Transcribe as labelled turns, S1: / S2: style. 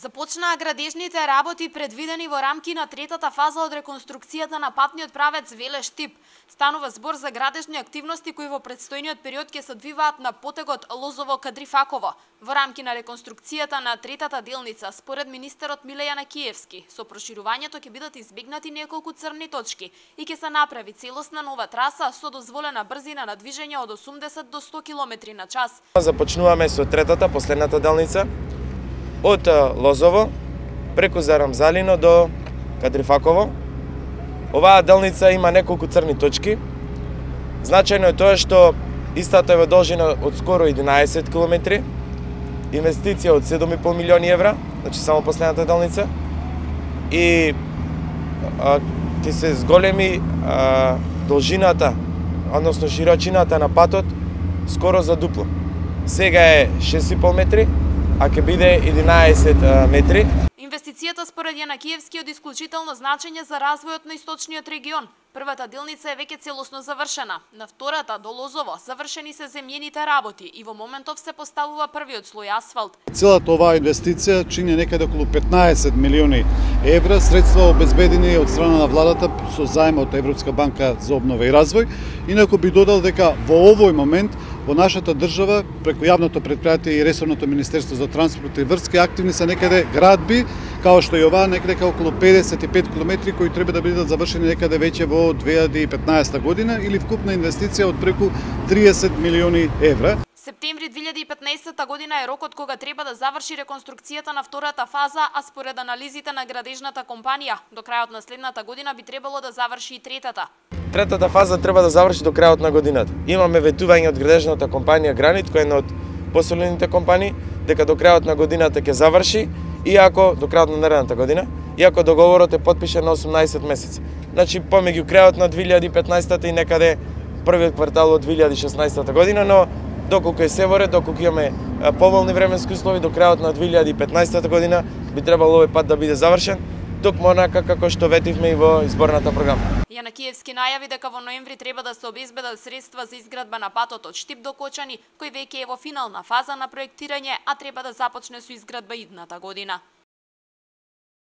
S1: Започнаа градежните работи предвидени во рамки на третата фаза од реконструкцијата на патниот правец Велеш-Тип. Станува збор за градежни активности кои во предстојниот период ќе се одвиваат на потегот Лозово-Кадрифаково. Во рамки на реконструкцијата на третата делница, според министерот Миле Јанакиевски, со проширувањето ќе бидат избегнати неколку црни точки и ќе се направи целосна нова траса со дозволена брзина на движење од 80 до 100 км на час.
S2: Започнуваме со третата, последната делница, од Лозово, преку Зарамзалино до Кадрифаково. Оваа делница има неколку црни точки. Значајно е тоа што истата е во должина од скоро 11 км, инвестиција од 7,5 милиони евра, значи само последната делница, и ќе се зголеми должината, односно широчината на патот скоро за дупло. Сега е 6,5 метри, а ќе биде 11 метри.
S1: Инвестицијата според Јанакиевски е од исклучително значење за развојот на источниот регион. Првата делница е веќе целосно завршена. На втората до Лозово завршени се земјените работи и во моментов се поставува првиот слој асфалт.
S3: Целата оваа инвестиција чини некаде околу 15 милиони евра, средства обезбедени од страна на владата со заем од Европска банка за обнова и развој. Инаку би додал дека во овој момент во нашата држава, преку јавното претпријатие и ресорното Министерство за транспорт и врски, активни се некаде градби, као што и оваа, некаде околу 55 км кои треба да бидат завршени некаде веќе во 2015 година или вкупна инвестиција од преку 30 милиони евра.
S1: Септември 2015 година е рокот кога треба да заврши реконструкцијата на втората фаза, а според анализите на градежната компанија, до крајот на следната година би требало да заврши и третата.
S2: Третата фаза треба да заврши до крајот на годината. Имаме ветување од градежната компанија Гранит, која е една од посолените компании, дека до крајот на годината ќе заврши, иако до крајот на наредната година, иако договорот е потпишан на 18 месеци. Значи помеѓу крајот на 2015 и некаде првиот квартал од 2016 година, но доколку е се во ред, доколку имаме поволни временски услови, до крајот на 2015 година би требало овој пат да биде завршен, токму онака како што ветивме и во изборната програма.
S1: Јанакиевски најави дека во ноември треба да се обезбедат средства за изградба на патот од Штип до Кочани, кој веќе е во финална фаза на проектирање, а треба да започне со изградба идната година.